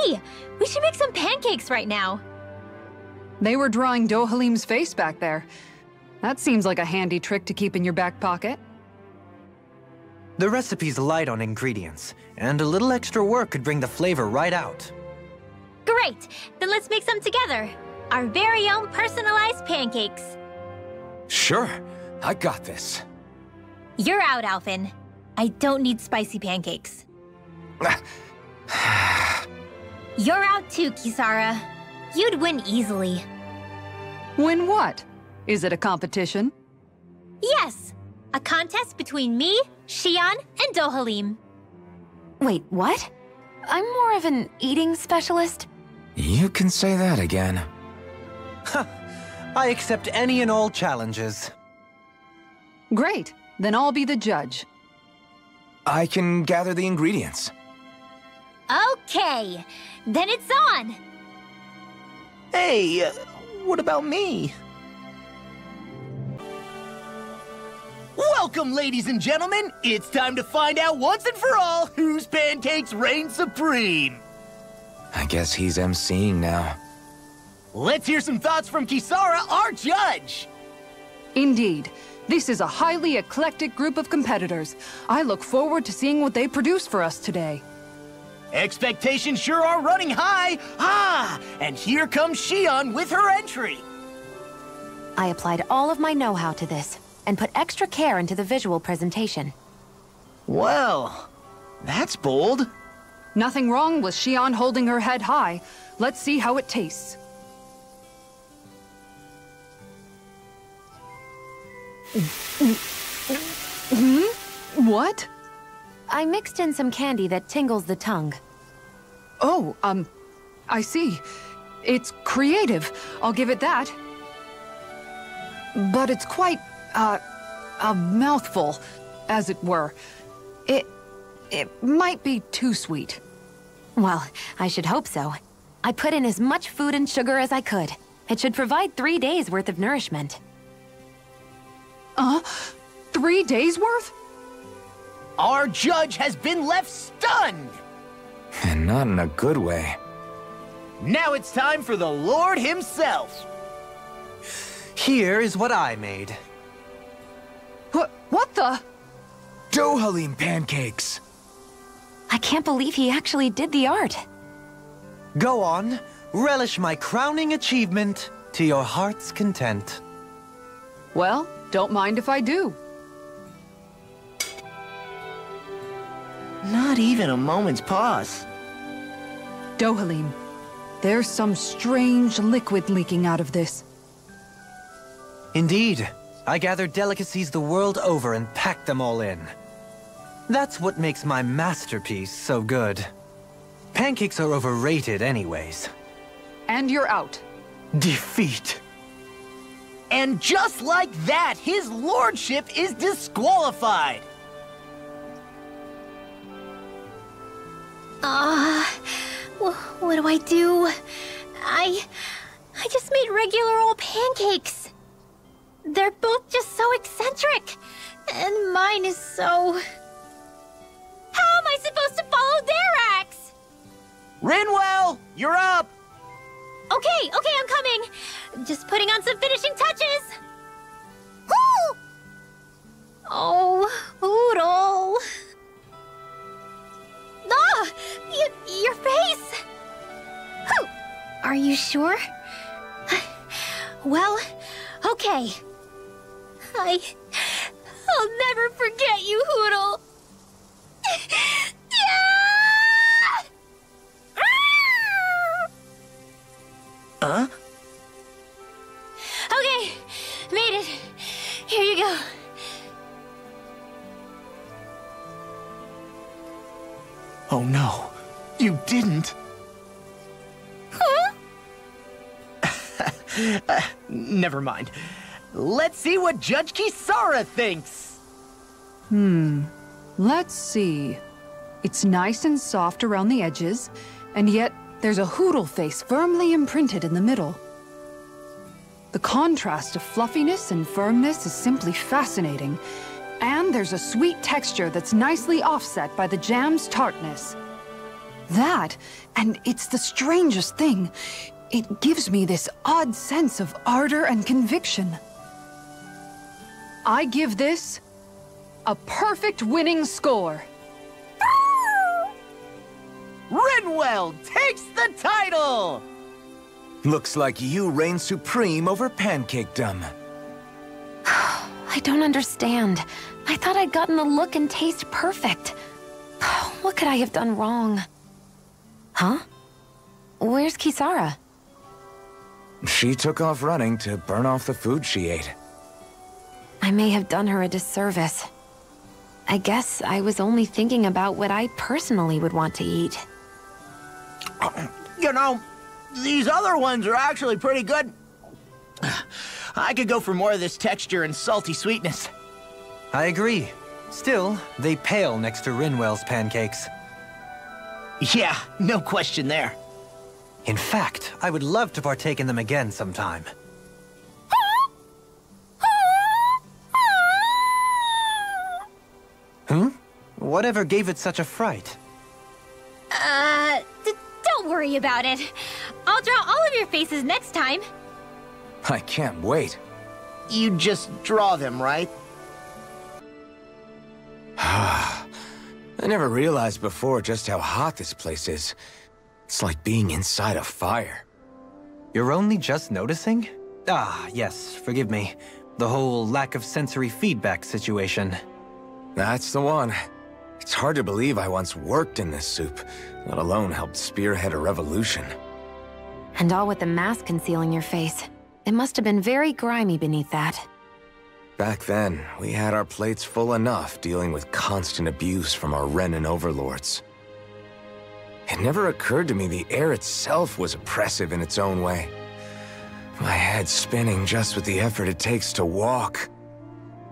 Hey! We should make some pancakes right now. They were drawing Dohalim's face back there. That seems like a handy trick to keep in your back pocket. The recipe's light on ingredients, and a little extra work could bring the flavor right out. Great! Then let's make some together. Our very own personalized pancakes. Sure, I got this. You're out, Alphen. I don't need spicy pancakes. You're out too, Kisara. You'd win easily. Win what? Is it a competition? Yes! A contest between me, Xion, and Dohalim. Wait, what? I'm more of an eating specialist. You can say that again. I accept any and all challenges. Great. Then I'll be the judge. I can gather the ingredients. Okay, then it's on! Hey, what about me? Welcome, ladies and gentlemen! It's time to find out once and for all whose pancakes reign supreme! I guess he's emceeing now. Let's hear some thoughts from Kisara, our judge! Indeed. This is a highly eclectic group of competitors. I look forward to seeing what they produce for us today. Expectations sure are running high! Ah! And here comes Xion with her entry! I applied all of my know-how to this, and put extra care into the visual presentation. Well, that's bold. Nothing wrong with Xion holding her head high. Let's see how it tastes. What? I mixed in some candy that tingles the tongue. Oh, I see. It's creative. I'll give it that. But it's quite, a mouthful, as it were. It might be too sweet. Well, I should hope so. I put in as much food and sugar as I could. It should provide 3 days' worth of nourishment. 3 days' worth? Our judge has been left stunned! And not in a good way. Now it's time for the Lord himself! Here is what I made. What the? Dohalim pancakes! I can't believe he actually did the art. Go on, relish my crowning achievement to your heart's content. Well, don't mind if I do. Not even a moment's pause. Dohalim, there's some strange liquid leaking out of this. Indeed. I gathered delicacies the world over and packed them all in. That's what makes my masterpiece so good. Pancakes are overrated anyways. And you're out. Defeat. And just like that, his lordship is disqualified! What do I do? I just made regular old pancakes. They're both just so eccentric. And mine is so... How am I supposed to follow their acts? Rinwell, you're up! Okay, I'm coming. Just putting on some finishing touches. Woo! Oh, Oodle. Ah! Your face! Whew. Are you sure? Well, okay. I'll never forget you, Hoodle. Huh? Okay, made it. Here you go. Oh no, you didn't. Huh? Never mind. Let's see what Judge Kisara thinks. Let's see. It's nice and soft around the edges, and yet there's a Hoodle face firmly imprinted in the middle. The contrast of fluffiness and firmness is simply fascinating. And there's a sweet texture that's nicely offset by the jam's tartness. That, and it's the strangest thing. It gives me this odd sense of ardor and conviction. I give this a perfect winning score. Rinwell takes the title! Looks like you reign supreme over pancakedom. I don't understand. I thought I'd gotten the look and taste perfect. What could I have done wrong? Huh? Where's Kisara? She took off running to burn off the food she ate. I may have done her a disservice. I guess I was only thinking about what I personally would want to eat. You know, these other ones are actually pretty good. I could go for more of this texture and salty sweetness. I agree. Still, they pale next to Rinwell's pancakes. Yeah, no question there. In fact, I would love to partake in them again sometime. Whatever gave it such a fright? Don't worry about it. I'll draw all of your faces next time. I can't wait. You just draw them, right? I never realized before just how hot this place is. It's like being inside a fire. You're only just noticing? Ah, yes, forgive me. The whole lack of sensory feedback situation. That's the one. It's hard to believe I once worked in this soup, let alone helped spearhead a revolution. And all with the mask concealing your face. It must have been very grimy beneath that. Back then, we had our plates full enough dealing with constant abuse from our Renan overlords. It never occurred to me the air itself was oppressive in its own way. My head's spinning just with the effort it takes to walk.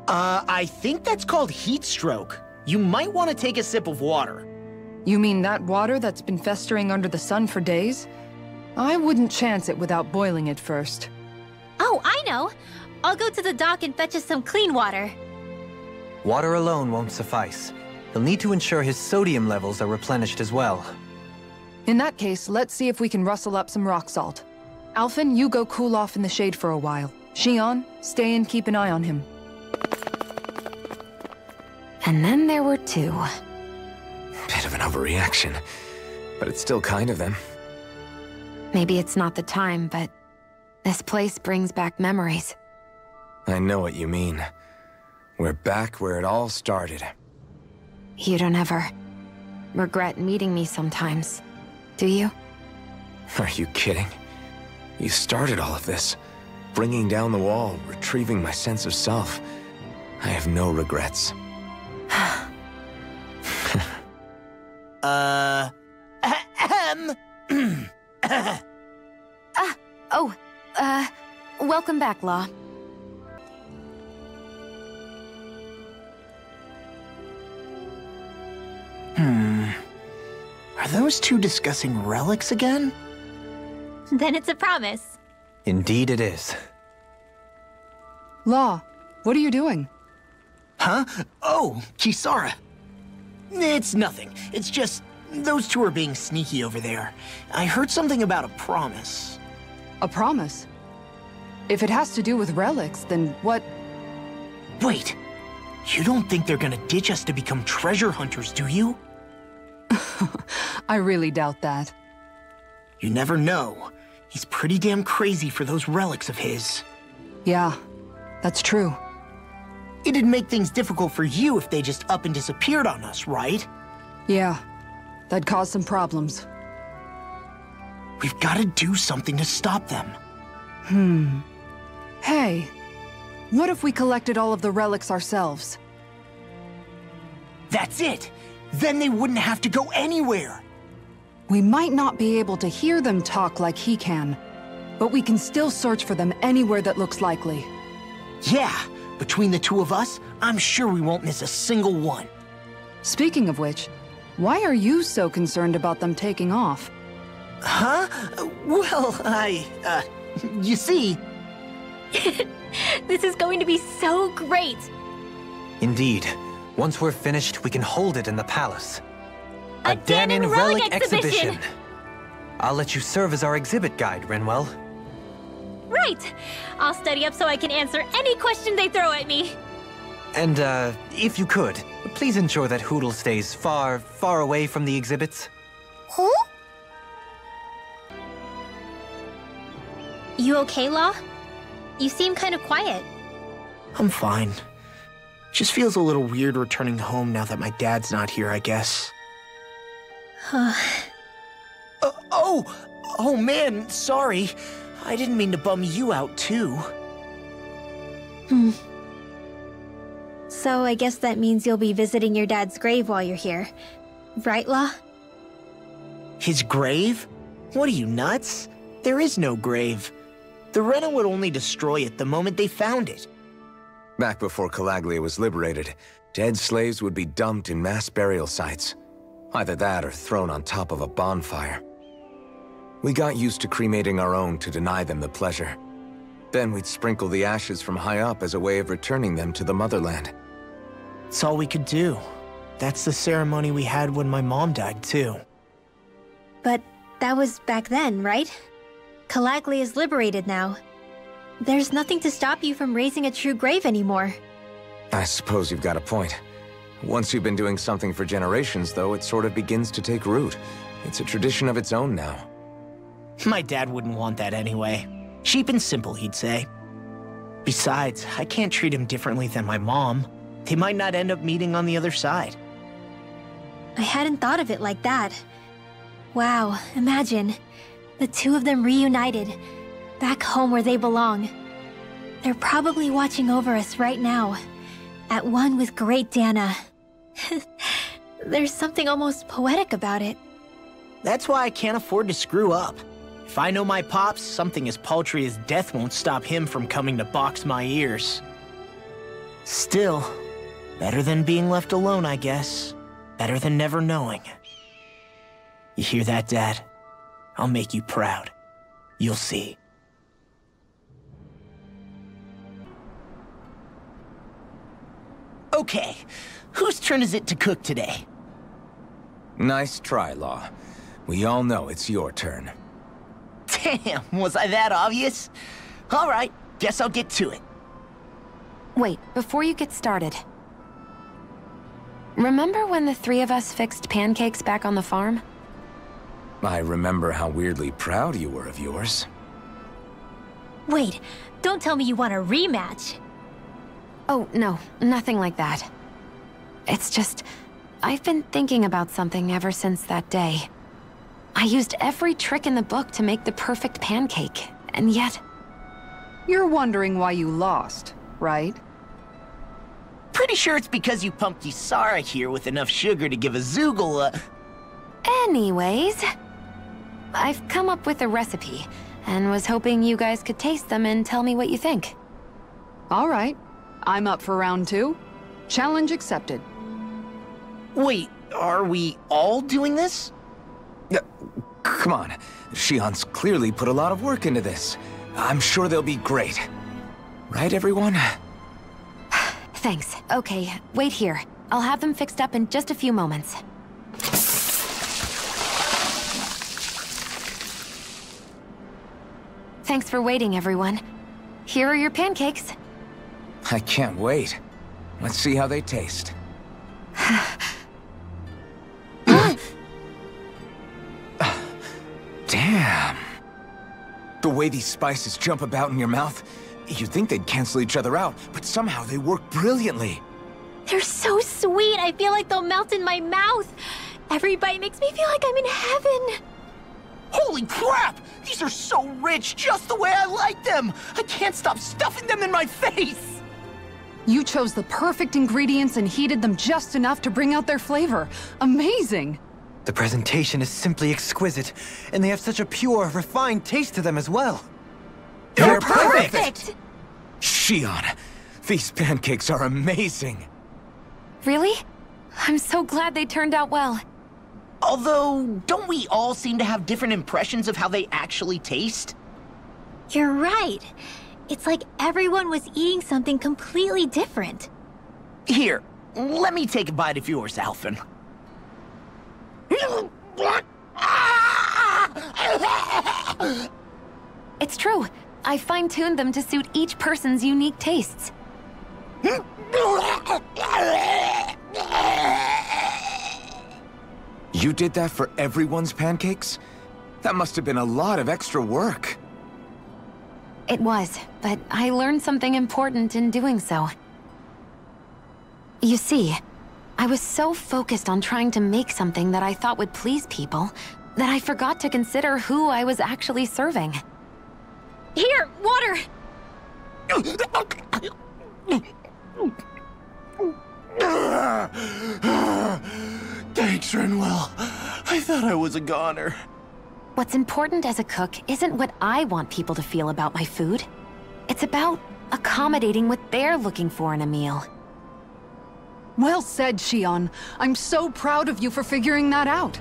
I think that's called heat stroke. You might want to take a sip of water. You mean that water that's been festering under the sun for days? I wouldn't chance it without boiling it first. Oh, I know. I'll go to the dock and fetch us some clean water. Water alone won't suffice. He'll need to ensure his sodium levels are replenished as well. In that case, let's see if we can rustle up some rock salt. Alphen, you go cool off in the shade for a while. Shion, stay and keep an eye on him. And then there were two. Bit of an overreaction, but it's still kind of them. Maybe it's not the time, but this place brings back memories. I know what you mean. We're back where it all started. You don't ever regret meeting me sometimes, do you? Are you kidding? You started all of this. Bringing down the wall, retrieving my sense of self. I have no regrets. Welcome back, Law. Are those two discussing relics again? Then it's a promise. Indeed it is. Law, what are you doing? Huh? Oh, Kisara. It's nothing. It's just, those two are being sneaky over there. I heard something about a promise. A promise? If it has to do with relics, then what? Wait, you don't think they're gonna ditch us to become treasure hunters, do you? I really doubt that. You never know. He's pretty damn crazy for those relics of his. Yeah, that's true. It'd make things difficult for you if they just up and disappeared on us, right? Yeah, that'd cause some problems. We've gotta do something to stop them. Hey, what if we collected all of the relics ourselves? That's it! Then they wouldn't have to go anywhere! We might not be able to hear them talk like he can, but we can still search for them anywhere that looks likely. Yeah, between the two of us, I'm sure we won't miss a single one. Speaking of which, why are you so concerned about them taking off? Huh? Well, you see... This is going to be so great. Indeed. Once we're finished, we can hold it in the palace. A Danon Relic Exhibition! I'll let you serve as our exhibit guide, Renwell. Right! I'll study up so I can answer any question they throw at me. And, if you could, please ensure that Hootle stays far, far away from the exhibits. Who? You okay, Law? You seem kind of quiet. I'm fine. Just feels a little weird returning home now that my dad's not here, I guess. Oh man, sorry. I didn't mean to bum you out, too. So I guess that means you'll be visiting your dad's grave while you're here. Right, Law? His grave? What are you, nuts? There is no grave. The Rena would only destroy it the moment they found it. Back before Calaglia was liberated, dead slaves would be dumped in mass burial sites. Either that or thrown on top of a bonfire. We got used to cremating our own to deny them the pleasure. Then we'd sprinkle the ashes from high up as a way of returning them to the motherland. It's all we could do. That's the ceremony we had when my mom died, too. But that was back then, right? Calaglia is liberated now. There's nothing to stop you from raising a true grave anymore. I suppose you've got a point. Once you've been doing something for generations, though, it sort of begins to take root. It's a tradition of its own now. My dad wouldn't want that anyway. Cheap and simple, he'd say. Besides, I can't treat him differently than my mom. They might not end up meeting on the other side. I hadn't thought of it like that. Wow, imagine. The two of them reunited, back home where they belong. They're probably watching over us right now, at one with Great Dana. There's something almost poetic about it. That's why I can't afford to screw up. If I know my pops, something as paltry as death won't stop him from coming to box my ears. Still, better than being left alone, I guess. Better than never knowing. You hear that, Dad? I'll make you proud. You'll see. Okay, whose turn is it to cook today? Nice try, Law. We all know it's your turn. Damn, was I that obvious? All right, guess I'll get to it. Wait, before you get started. Remember when the three of us fixed pancakes back on the farm? I remember how weirdly proud you were of yours. Wait, don't tell me you want a rematch. Oh, no, nothing like that. It's just, I've been thinking about something ever since that day. I used every trick in the book to make the perfect pancake, and yet... You're wondering why you lost, right? Pretty sure it's because you pumped Saar here with enough sugar to give a Zoogle a... Anyways, I've come up with a recipe, and was hoping you guys could taste them and tell me what you think. All right. I'm up for round 2. Challenge accepted. Wait, are we all doing this? Come on. Shion's clearly put a lot of work into this. I'm sure they'll be great. Right, everyone? Thanks. Okay, wait here. I'll have them fixed up in just a few moments. Thanks for waiting, everyone. Here are your pancakes. I can't wait. Let's see how they taste. Damn. The way these spices jump about in your mouth, you'd think they'd cancel each other out, but somehow they work brilliantly. They're so sweet, I feel like they'll melt in my mouth. Every bite makes me feel like I'm in heaven. Holy crap! These are so rich, just the way I like them! I can't stop stuffing them in my face! You chose the perfect ingredients and heated them just enough to bring out their flavor. Amazing! The presentation is simply exquisite, and they have such a pure, refined taste to them as well. They're perfect! Shion, these pancakes are amazing. Really? I'm so glad they turned out well. Although, don't we all seem to have different impressions of how they actually taste? You're right. It's like everyone was eating something completely different. Here, let me take a bite of yours, Alphen. It's true. I fine-tuned them to suit each person's unique tastes. You did that for everyone's pancakes? That must have been a lot of extra work. It was, but I learned something important in doing so. You see, I was so focused on trying to make something that I thought would please people that I forgot to consider who I was actually serving. Here, water! Thanks, Renwell. I thought I was a goner. What's important as a cook isn't what I want people to feel about my food. It's about accommodating what they're looking for in a meal. Well said, Xion. I'm so proud of you for figuring that out.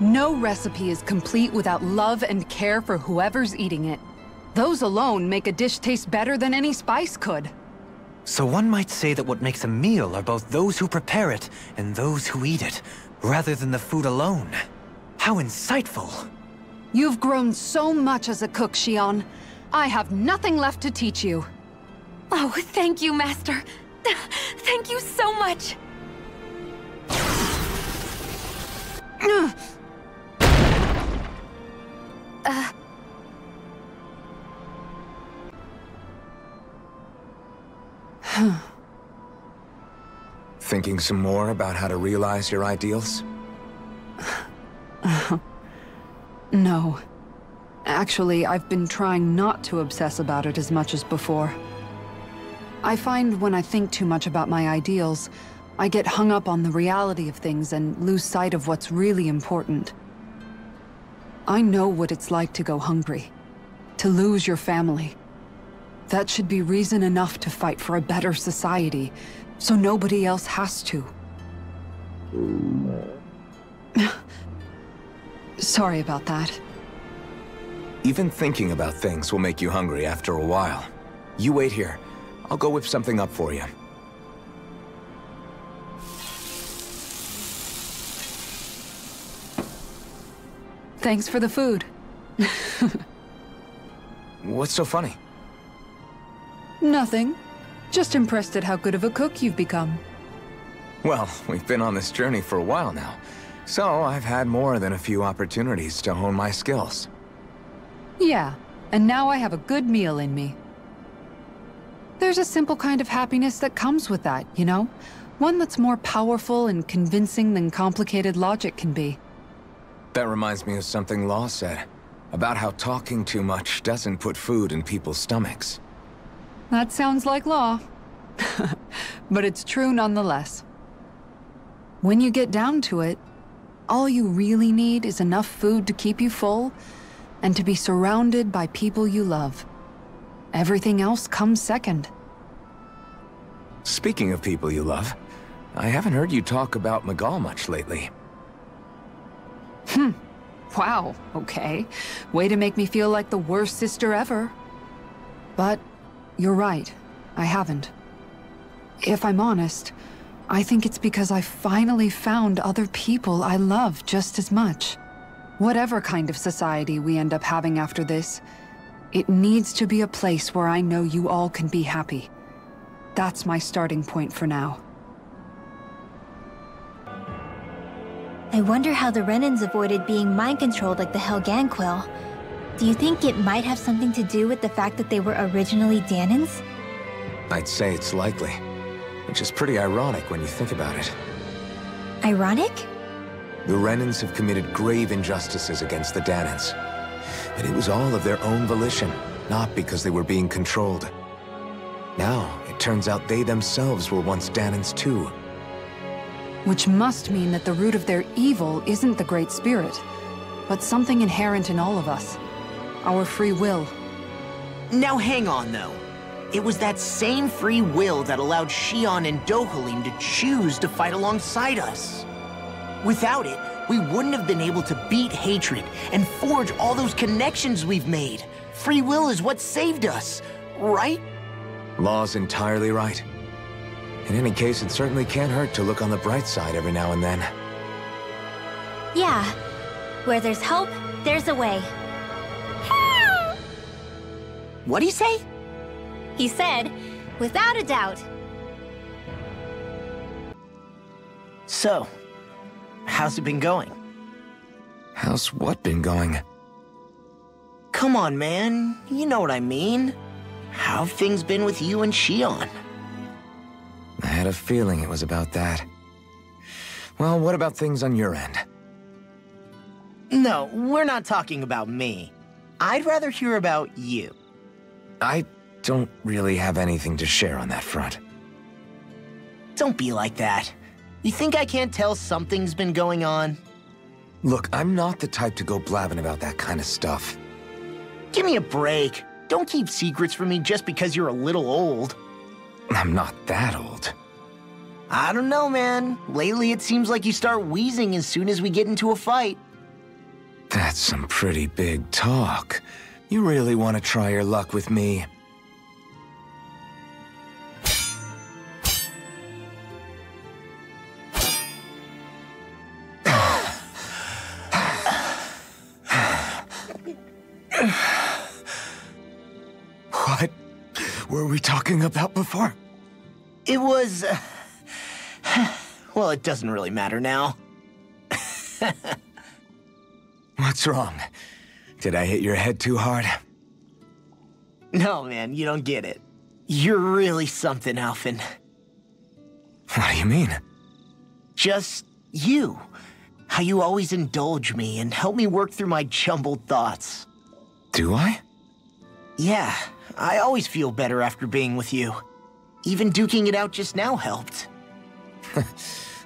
No recipe is complete without love and care for whoever's eating it. Those alone make a dish taste better than any spice could. So one might say that what makes a meal are both those who prepare it and those who eat it, rather than the food alone. How insightful. You've grown so much as a cook, Xion. I have nothing left to teach you. Oh, thank you, Master. Thank you so much. Thinking some more about how to realize your ideals? No. Actually, I've been trying not to obsess about it as much as before. I find when I think too much about my ideals, I get hung up on the reality of things and lose sight of what's really important. I know what it's like to go hungry, to lose your family. That should be reason enough to fight for a better society, so nobody else has to. Sorry about that. Even thinking about things will make you hungry after a while. You wait here. I'll go whip something up for you. Thanks for the food. What's so funny? Nothing. Just impressed at how good of a cook you've become. Well, we've been on this journey for a while now, so I've had more than a few opportunities to hone my skills. Yeah, and now I have a good meal in me. There's a simple kind of happiness that comes with that, you know? One that's more powerful and convincing than complicated logic can be. That reminds me of something Law said, about how talking too much doesn't put food in people's stomachs. That sounds like Law. But it's true nonetheless. When you get down to it, all you really need is enough food to keep you full, and to be surrounded by people you love. Everything else comes second. Speaking of people you love, I haven't heard you talk about Mahag much lately. Wow, okay. Way to make me feel like the worst sister ever. But you're right, I haven't. If I'm honest, I think it's because I finally found other people I love just as much. Whatever kind of society we end up having after this, it needs to be a place where I know you all can be happy. That's my starting point for now. I wonder how the Renans avoided being mind-controlled like the Helganquil. Do you think it might have something to do with the fact that they were originally Danans? I'd say it's likely, which is pretty ironic when you think about it. Ironic? The Renans have committed grave injustices against the Danans. But it was all of their own volition, not because they were being controlled. Now, it turns out they themselves were once Danans too. Which must mean that the root of their evil isn't the Great Spirit, but something inherent in all of us. Our free will. Now hang on, though. It was that same free will that allowed Xion and Dohalim to choose to fight alongside us. Without it, we wouldn't have been able to beat hatred and forge all those connections we've made. Free will is what saved us, right? Law's entirely right. In any case, it certainly can't hurt to look on the bright side every now and then. Yeah. Where there's hope, there's a way. What'd he say? He said, without a doubt. So, how's it been going? How's what been going? Come on, man. You know what I mean. How have things been with you and Shion? I had a feeling it was about that. Well, what about things on your end? No, we're not talking about me. I'd rather hear about you. I don't really have anything to share on that front. Don't be like that. You think I can't tell something's been going on? Look, I'm not the type to go blabbing about that kind of stuff. Give me a break. Don't keep secrets from me just because you're a little old. I'm not that old. I don't know, man. Lately it seems like you start wheezing as soon as we get into a fight. That's some pretty big talk. You really want to try your luck with me? What were we talking about before? It was... well, it doesn't really matter now. What's wrong? Did I hit your head too hard? No, man, you don't get it. You're really something, Alphen. What do you mean? Just you. How you always indulge me and help me work through my jumbled thoughts. Do I? Yeah, I always feel better after being with you. Even duking it out just now helped.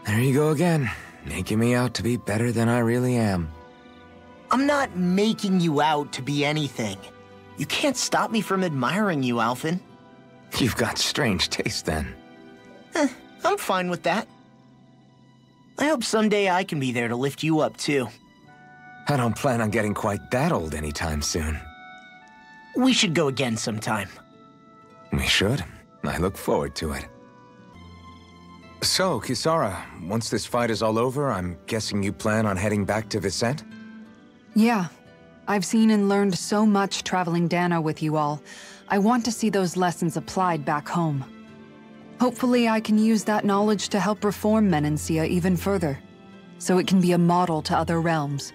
There you go again, making me out to be better than I really am. I'm not making you out to be anything. You can't stop me from admiring you, Alphen. You've got strange taste then. I'm fine with that. I hope someday I can be there to lift you up, too. I don't plan on getting quite that old anytime soon. We should go again sometime. We should. I look forward to it. So, Kisara, once this fight is all over, I'm guessing you plan on heading back to Vicente? Yeah. I've seen and learned so much traveling Dano with you all. I want to see those lessons applied back home. Hopefully I can use that knowledge to help reform Menancia even further, so it can be a model to other realms.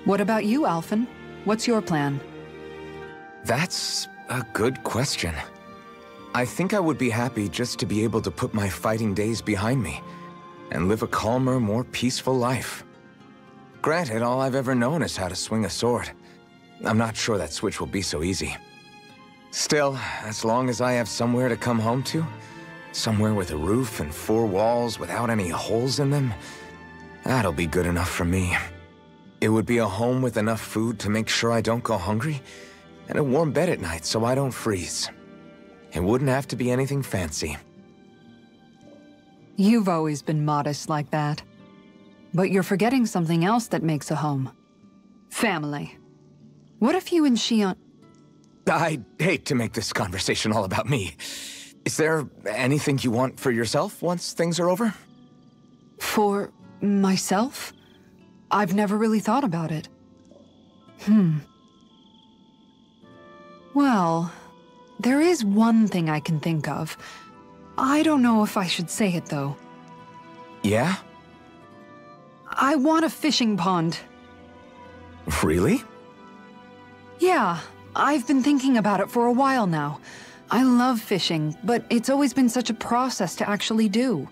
What about you, Alphen? What's your plan? That's a good question. I think I would be happy just to be able to put my fighting days behind me and live a calmer, more peaceful life. Granted, all I've ever known is how to swing a sword. I'm not sure that switch will be so easy. Still, as long as I have somewhere to come home to, somewhere with a roof and 4 walls without any holes in them, that'll be good enough for me. It would be a home with enough food to make sure I don't go hungry, and a warm bed at night so I don't freeze. It wouldn't have to be anything fancy. You've always been modest like that. But you're forgetting something else that makes a home. Family. What if you and Shion... I'd hate to make this conversation all about me. Is there anything you want for yourself once things are over? For myself? I've never really thought about it. Well, there is one thing I can think of. I don't know if I should say it, though. Yeah? I want a fishing pond. Really? Yeah, I've been thinking about it for a while now. I love fishing, but it's always been such a process to actually do.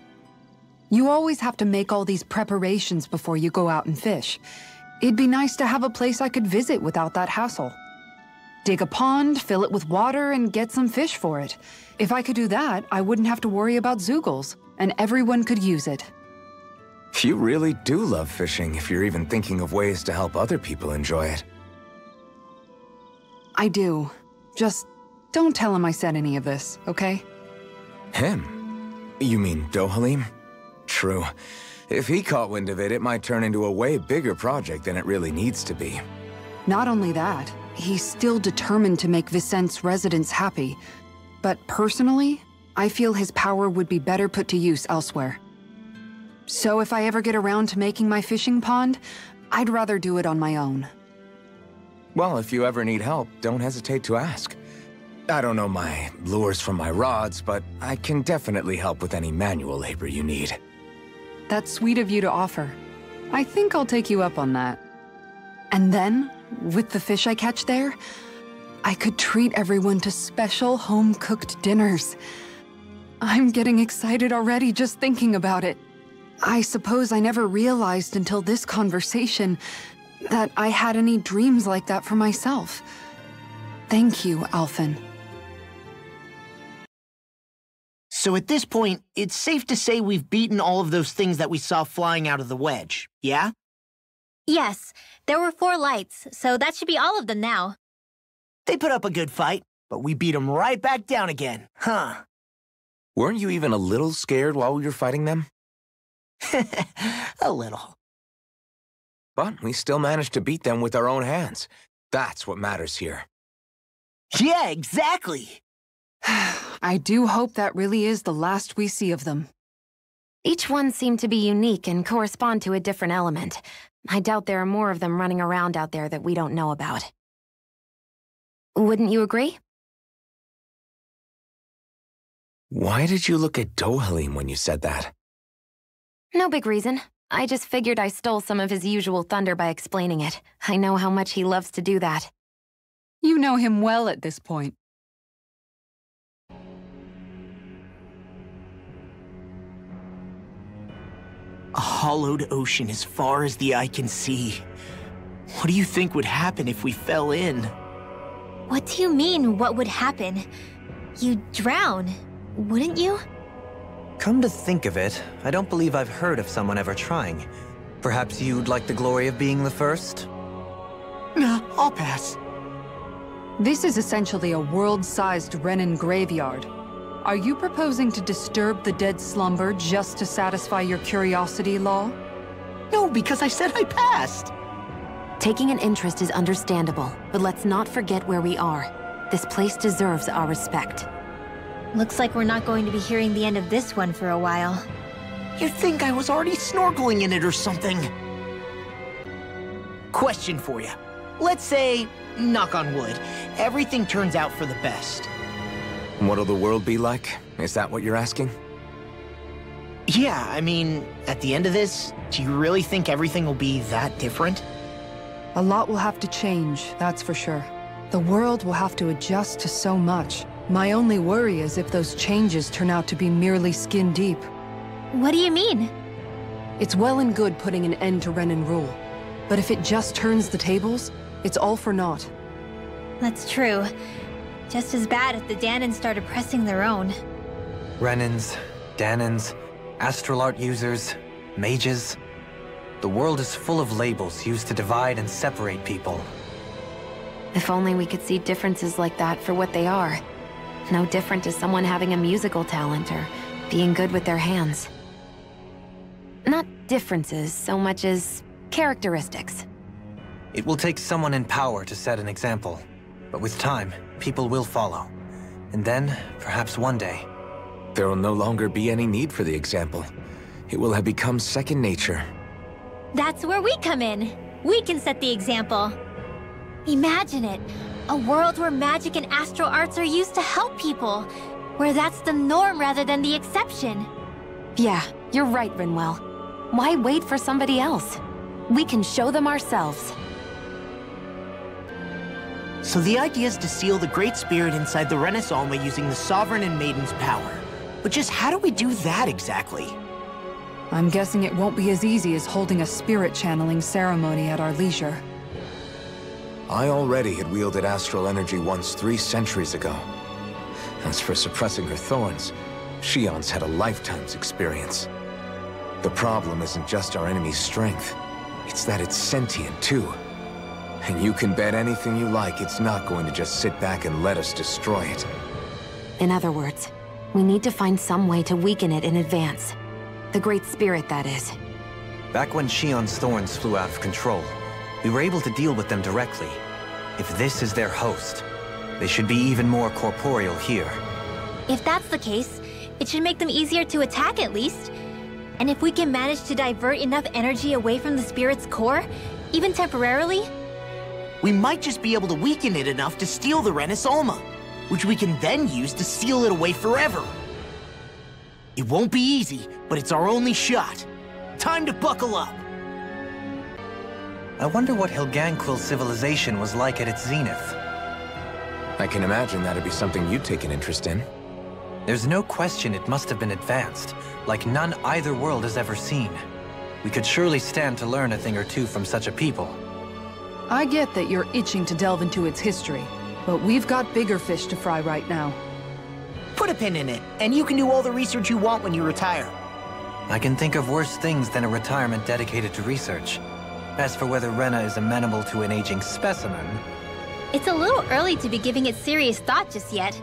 You always have to make all these preparations before you go out and fish. It'd be nice to have a place I could visit without that hassle. Dig a pond, fill it with water, and get some fish for it. If I could do that, I wouldn't have to worry about Zeugles, and everyone could use it. You really do love fishing if you're even thinking of ways to help other people enjoy it. I do. Just don't tell him I said any of this, okay? Him? You mean Dohalim? True. If he caught wind of it, it might turn into a way bigger project than it really needs to be. Not only that, he's still determined to make Vicente's residents happy. But personally, I feel his power would be better put to use elsewhere. So if I ever get around to making my fishing pond, I'd rather do it on my own. Well, if you ever need help, don't hesitate to ask. I don't know my lures from my rods, but I can definitely help with any manual labor you need. That's sweet of you to offer. I think I'll take you up on that. And then, with the fish I catch there, I could treat everyone to special home-cooked dinners. I'm getting excited already just thinking about it. I suppose I never realized until this conversation that I had any dreams like that for myself. Thank you, Alphen. So at this point, it's safe to say we've beaten all of those things that we saw flying out of the wedge, yeah? Yes, there were 4 lights, so that should be all of them now. They put up a good fight, but we beat them right back down again, huh? Weren't you even a little scared while we were fighting them? A little. But we still managed to beat them with our own hands. That's what matters here. Yeah, exactly! I do hope that really is the last we see of them. Each one seemed to be unique and correspond to a different element. I doubt there are more of them running around out there that we don't know about. Wouldn't you agree? Why did you look at Dohalim when you said that? No big reason. I just figured I stole some of his usual thunder by explaining it. I know how much he loves to do that. You know him well at this point. A hollowed ocean as far as the eye can see. What do you think would happen if we fell in? What do you mean, what would happen? You'd drown, wouldn't you? Come to think of it, I don't believe I've heard of someone ever trying. Perhaps you'd like the glory of being the first? Nah, I'll pass. This is essentially a world-sized Renan graveyard. Are you proposing to disturb the dead slumber just to satisfy your curiosity, Law? No, because I said I passed. Taking an interest is understandable, but let's not forget where we are. This place deserves our respect. Looks like we're not going to be hearing the end of this one for a while. You'd think I was already snorkeling in it or something. Question for you. Let's say, knock on wood, everything turns out for the best. What'll the world be like? Is that what you're asking? Yeah, I mean, at the end of this, do you really think everything will be that different? A lot will have to change, that's for sure. The world will have to adjust to so much. My only worry is if those changes turn out to be merely skin deep. What do you mean? It's well and good putting an end to Renan rule. But if it just turns the tables, it's all for naught. That's true. Just as bad if the Danans started pressing their own. Renans, Danans, astral art users, mages. The world is full of labels used to divide and separate people. If only we could see differences like that for what they are. No different to someone having a musical talent or being good with their hands. Not differences so much as characteristics. It will take someone in power to set an example. But with time, people will follow. And then, perhaps one day... There will no longer be any need for the example. It will have become second nature. That's where we come in. We can set the example. Imagine it. A world where magic and astral arts are used to help people. Where that's the norm rather than the exception. Yeah, you're right, Rinwell. Why wait for somebody else? We can show them ourselves. So the idea is to seal the Great Spirit inside the Renaissance using the Sovereign and Maiden's power. But just how do we do that exactly? I'm guessing it won't be as easy as holding a spirit channeling ceremony at our leisure. I already had wielded astral energy once 3 centuries ago. As for suppressing her thorns, Shion's had a lifetime's experience. The problem isn't just our enemy's strength. It's that it's sentient, too. And you can bet anything you like it's not going to just sit back and let us destroy it. In other words, we need to find some way to weaken it in advance. The Great Spirit, that is. Back when Shion's thorns flew out of control, we were able to deal with them directly. If this is their host, they should be even more corporeal here. If that's the case, it should make them easier to attack at least. And if we can manage to divert enough energy away from the spirit's core, even temporarily, we might just be able to weaken it enough to steal the Rena Alma, which we can then use to seal it away forever. It won't be easy, but it's our only shot. Time to buckle up. I wonder what Helganquil civilization was like at its zenith. I can imagine that'd be something you'd take an interest in. There's no question it must have been advanced, like none either world has ever seen. We could surely stand to learn a thing or two from such a people. I get that you're itching to delve into its history, but we've got bigger fish to fry right now. Put a pin in it, and you can do all the research you want when you retire. I can think of worse things than a retirement dedicated to research. As for whether Rena is amenable to an aging specimen... it's a little early to be giving it serious thought just yet.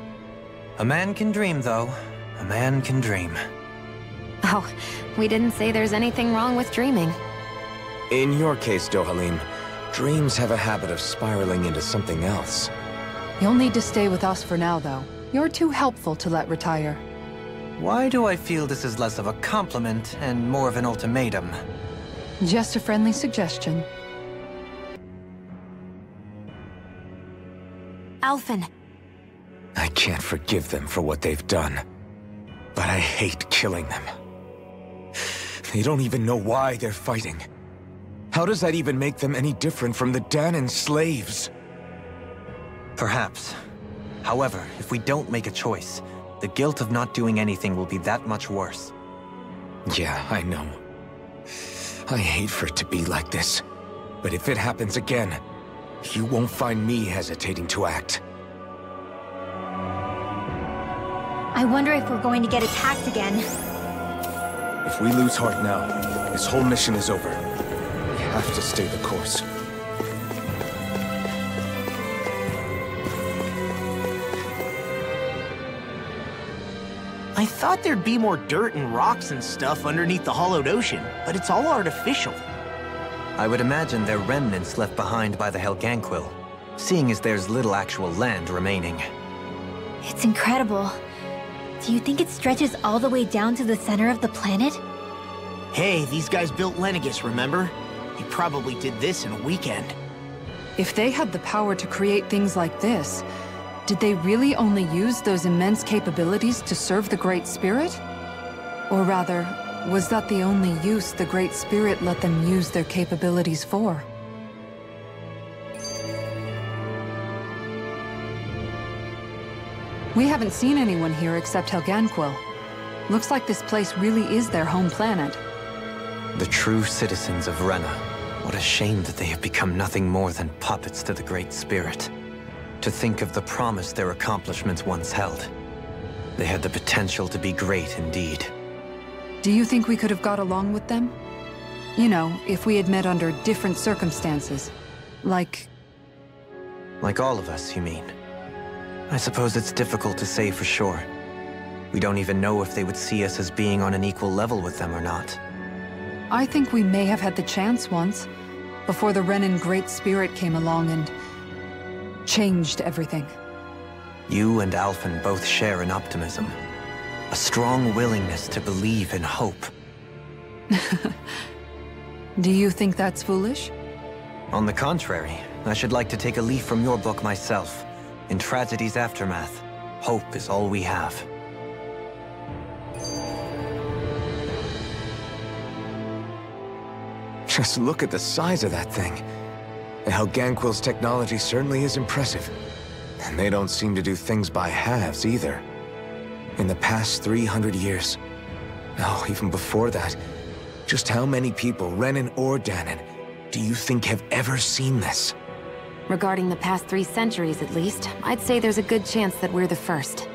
A man can dream, though. A man can dream. Oh, we didn't say there's anything wrong with dreaming. In your case, Dohalim, dreams have a habit of spiraling into something else. You'll need to stay with us for now, though. You're too helpful to let retire. Why do I feel this is less of a compliment and more of an ultimatum? Just a friendly suggestion. Alphen. I can't forgive them for what they've done, but I hate killing them. They don't even know why they're fighting. How does that even make them any different from the Danan slaves? Perhaps. However, if we don't make a choice, the guilt of not doing anything will be that much worse. Yeah, I know. I hate for it to be like this. But if it happens again, you won't find me hesitating to act. I wonder if we're going to get attacked again. If we lose heart now, this whole mission is over. We have to stay the course. I thought there'd be more dirt and rocks and stuff underneath the hollowed ocean, but it's all artificial. I would imagine they're remnants left behind by the Helganquil, seeing as there's little actual land remaining. It's incredible. Do you think it stretches all the way down to the center of the planet? Hey, these guys built Lenegis, remember? He probably did this in a weekend. If they had the power to create things like this, did they really only use those immense capabilities to serve the Great Spirit? Or rather, was that the only use the Great Spirit let them use their capabilities for? We haven't seen anyone here except Helganquil. Looks like this place really is their home planet. The true citizens of Rena. What a shame that they have become nothing more than puppets to the Great Spirit. To think of the promise their accomplishments once held. They had the potential to be great indeed. Do you think we could have got along with them? You know, if we had met under different circumstances. Like all of us, you mean? I suppose it's difficult to say for sure. We don't even know if they would see us as being on an equal level with them or not. I think we may have had the chance once, before the Renan Great Spirit came along and changed everything. You and Alphen both share an optimism. A strong willingness to believe in hope. Do you think that's foolish? On the contrary, I should like to take a leaf from your book myself. In tragedy's aftermath, hope is all we have. Just look at the size of that thing. The Helganquil's technology certainly is impressive. And they don't seem to do things by halves either. In the past 300 years, no, even before that, just how many people, Renan or Danan, do you think have ever seen this? Regarding the past 3 centuries at least, I'd say there's a good chance that we're the first.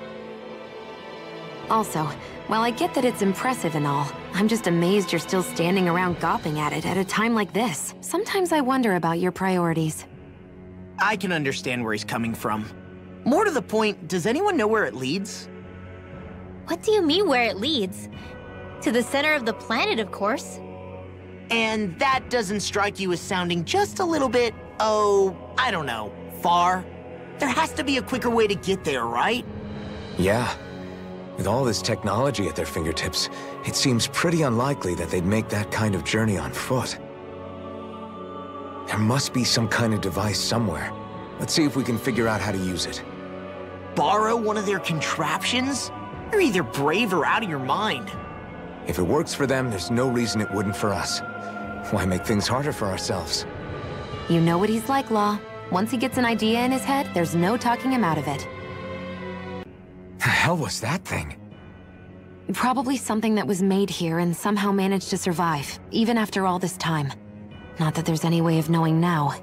Also, while I get that it's impressive and all, I'm just amazed you're still standing around gawping at it at a time like this. Sometimes I wonder about your priorities. I can understand where he's coming from. More to the point, does anyone know where it leads? What do you mean where it leads? To the center of the planet, of course. And that doesn't strike you as sounding just a little bit, oh, I don't know, far? There has to be a quicker way to get there, right? Yeah. With all this technology at their fingertips, it seems pretty unlikely that they'd make that kind of journey on foot. There must be some kind of device somewhere. Let's see if we can figure out how to use it. Borrow one of their contraptions? You're either brave or out of your mind. If it works for them, there's no reason it wouldn't for us. Why make things harder for ourselves? You know what he's like, Law. Once he gets an idea in his head, there's no talking him out of it. The hell was that thing? Probably something that was made here and somehow managed to survive, even after all this time. Not that there's any way of knowing now.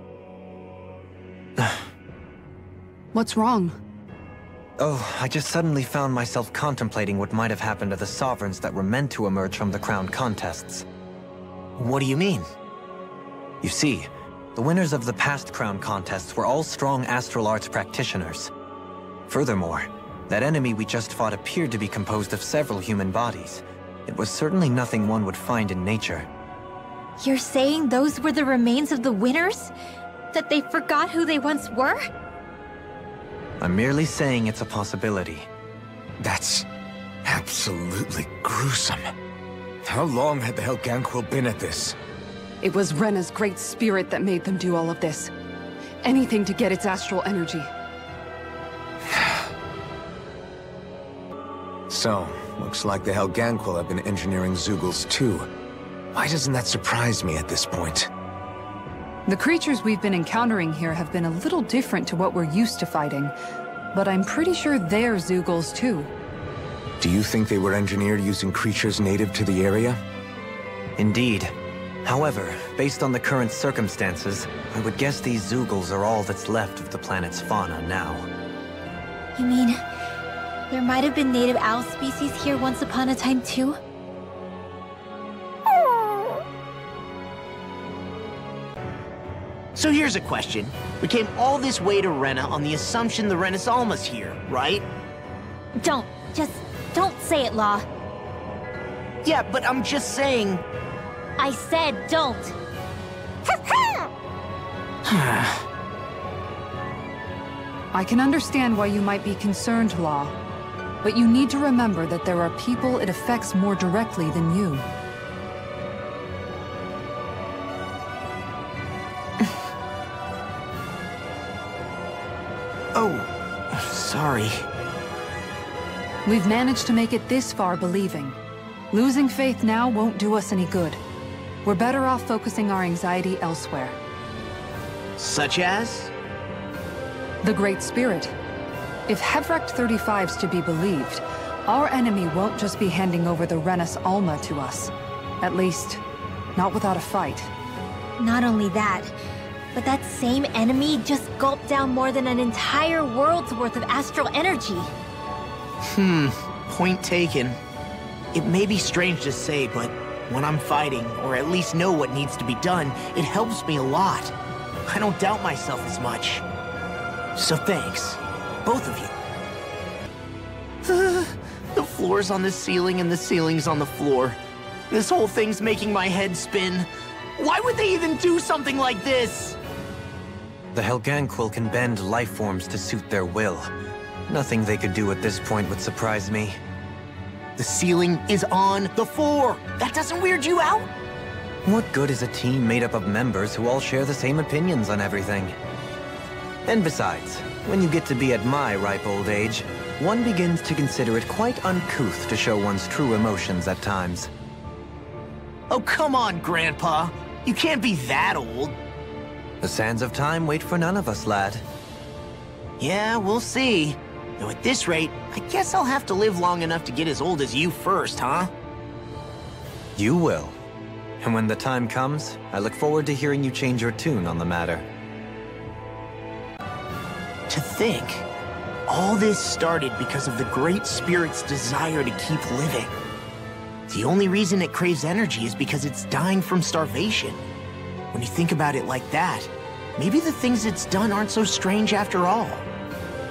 What's wrong? Oh, I just suddenly found myself contemplating what might have happened to the sovereigns that were meant to emerge from the crown contests. What do you mean? You see, the winners of the past crown contests were all strong astral arts practitioners. Furthermore, that enemy we just fought appeared to be composed of several human bodies. It was certainly nothing one would find in nature. You're saying those were the remains of the winners? That they forgot who they once were? I'm merely saying it's a possibility. That's absolutely gruesome. How long had the Helganquil been at this? It was Rena's great spirit that made them do all of this. Anything to get its astral energy. So, looks like the Helganquil have been engineering Zeugles too. Why doesn't that surprise me at this point? The creatures we've been encountering here have been a little different to what we're used to fighting, but I'm pretty sure they're Zeugles too. Do you think they were engineered using creatures native to the area? Indeed. However, based on the current circumstances, I would guess these Zeugles are all that's left of the planet's fauna now. You mean, there might have been native owl species here once upon a time too? So here's a question. We came all this way to Rena on the assumption the Rena's Alma's here, right? Don't say it, Law. Yeah, but I'm just saying... I said don't. I can understand why you might be concerned, Law, but you need to remember that there are people it affects more directly than you. Oh, sorry. We've managed to make it this far believing. Losing faith now won't do us any good. We're better off focusing our anxiety elsewhere. Such as? The Great Spirit. If Hevrecht 35's to be believed, our enemy won't just be handing over the Rena's Alma to us. At least, not without a fight. Not only that, but that same enemy just gulped down more than an entire world's worth of astral energy. Point taken. It may be strange to say, but when I'm fighting, or at least know what needs to be done, it helps me a lot. I don't doubt myself as much. So thanks, both of you. The floor's on the ceiling and the ceiling's on the floor. This whole thing's making my head spin. Why would they even do something like this? The Helganquil can bend life forms to suit their will. Nothing they could do at this point would surprise me. The ceiling is on the floor. That doesn't weird you out? What good is a team made up of members who all share the same opinions on everything? And besides, when you get to be at my ripe old age, one begins to consider it quite uncouth to show one's true emotions at times. Oh, come on, Grandpa. You can't be that old. The sands of time wait for none of us, lad. Yeah, we'll see. Though at this rate, I guess I'll have to live long enough to get as old as you first, huh? You will. And when the time comes, I look forward to hearing you change your tune on the matter. To think, all this started because of the Great Spirit's desire to keep living. The only reason it craves energy is because it's dying from starvation. When you think about it like that, maybe the things it's done aren't so strange after all.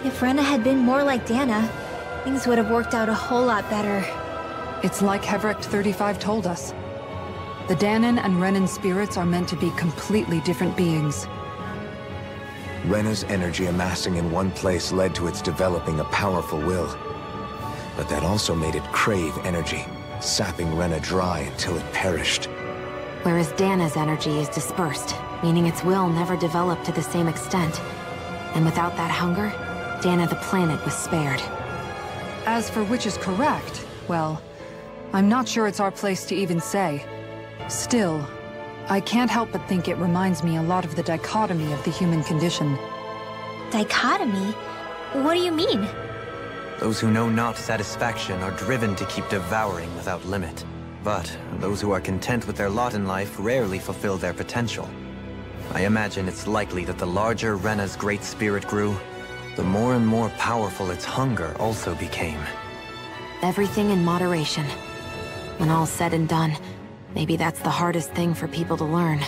If Rena had been more like Dana, things would have worked out a whole lot better. It's like Hevrecht 35 told us. The Danon and Renan spirits are meant to be completely different beings. Rena's energy amassing in one place led to its developing a powerful will. but that also made it crave energy, sapping Rena dry until it perished. Whereas Dana's energy is dispersed, meaning its will never developed to the same extent. And without that hunger, Dana the planet was spared. As for which is correct, well, I'm not sure it's our place to even say. Still, I can't help but think it reminds me a lot of the dichotomy of the human condition. Dichotomy? What do you mean? Those who know not satisfaction are driven to keep devouring without limit. But those who are content with their lot in life rarely fulfill their potential. I imagine it's likely that the larger Rena's great spirit grew, the more and more powerful its hunger also became. Everything in moderation. When all's said and done, maybe that's the hardest thing for people to learn.